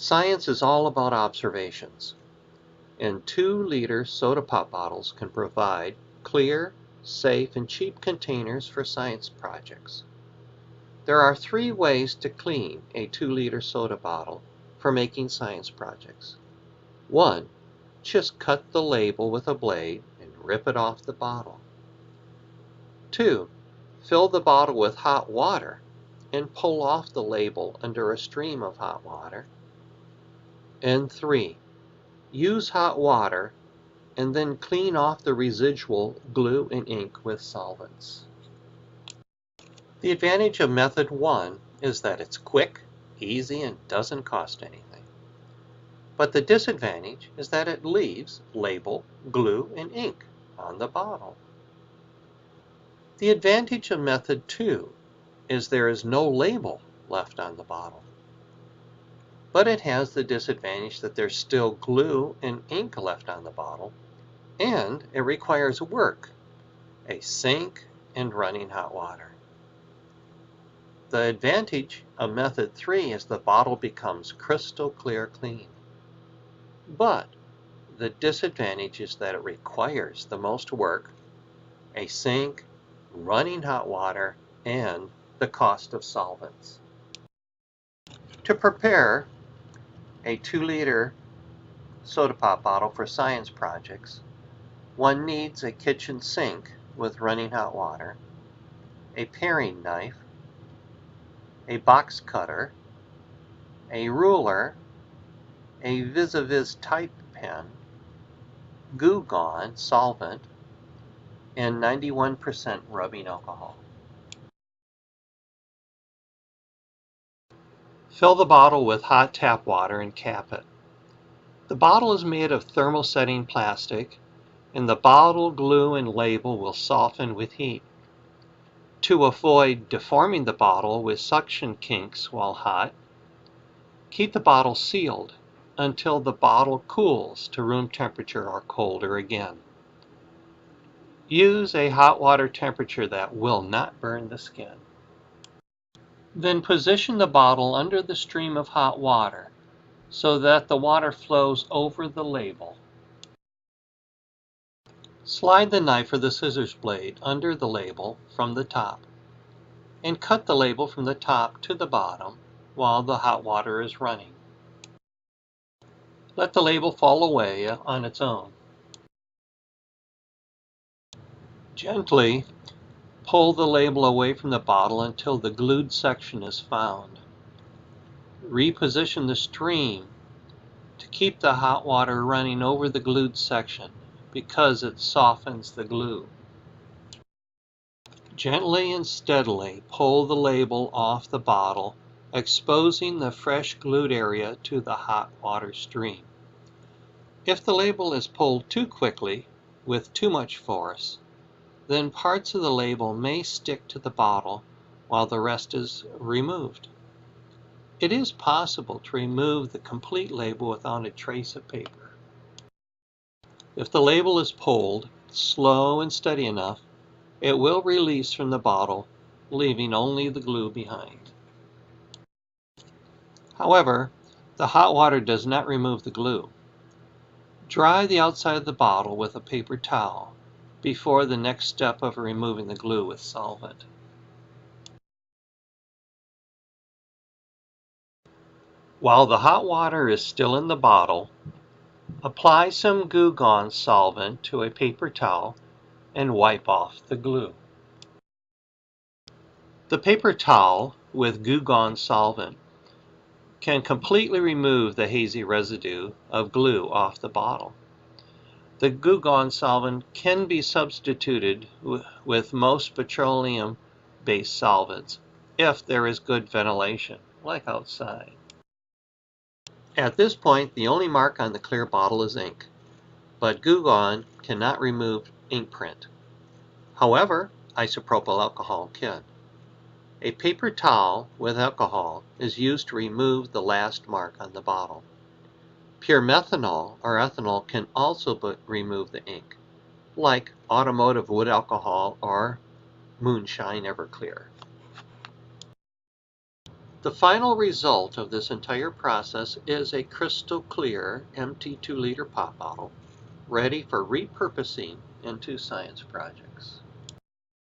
Science is all about observations, and 2-liter soda pop bottles can provide clear, safe, and cheap containers for science projects. There are 3 ways to clean a 2-liter soda bottle for making science projects. 1. Just cut the label with a blade and rip it off the bottle. 2. Fill the bottle with hot water and pull off the label under a stream of hot water. And 3. Use hot water and then clean off the residual glue and ink with solvents. The advantage of method 1 is that it's quick, easy, and doesn't cost anything. But the disadvantage is that it leaves label, glue, and ink on the bottle. The advantage of method 2 is there is no label left on the bottle. But it has the disadvantage that there's still glue and ink left on the bottle, and it requires work, a sink, and running hot water. The advantage of method 3 is the bottle becomes crystal clear clean. But the disadvantage is that it requires the most work, a sink, running hot water, and the cost of solvents. To prepare a 2-liter soda pop bottle for science projects, one needs a kitchen sink with running hot water, a paring knife, a box cutter, a ruler, a vis-a-vis type pen, Goo Gone solvent, and 91% rubbing alcohol. Fill the bottle with hot tap water and cap it. The bottle is made of thermosetting plastic, and the bottle, glue, and label will soften with heat. To avoid deforming the bottle with suction kinks while hot, keep the bottle sealed until the bottle cools to room temperature or colder again. Use a hot water temperature that will not burn the skin. Then position the bottle under the stream of hot water so that the water flows over the label. Slide the knife or the scissors blade under the label from the top and cut the label from the top to the bottom while the hot water is running. Let the label fall away on its own. Gently pull the label away from the bottle until the glued section is found. Reposition the stream to keep the hot water running over the glued section because it softens the glue. Gently and steadily pull the label off the bottle, exposing the fresh glued area to the hot water stream. If the label is pulled too quickly with too much force, then parts of the label may stick to the bottle while the rest is removed. It is possible to remove the complete label without a trace of paper. If the label is pulled slow and steady enough, it will release from the bottle, leaving only the glue behind. However, the hot water does not remove the glue. Dry the outside of the bottle with a paper towel before the next step of removing the glue with solvent. While the hot water is still in the bottle, apply some Goo Gone solvent to a paper towel and wipe off the glue. The paper towel with Goo Gone solvent can completely remove the hazy residue of glue off the bottle. The Goo Gone solvent can be substituted with most petroleum-based solvents if there is good ventilation, like outside. At this point, the only mark on the clear bottle is ink, but Goo Gone cannot remove ink print. However, isopropyl alcohol can. A paper towel with alcohol is used to remove the last mark on the bottle. Pure methanol or ethanol can also remove the ink, like automotive wood alcohol or moonshine Everclear. The final result of this entire process is a crystal clear empty 2-liter pop bottle, ready for repurposing into science projects.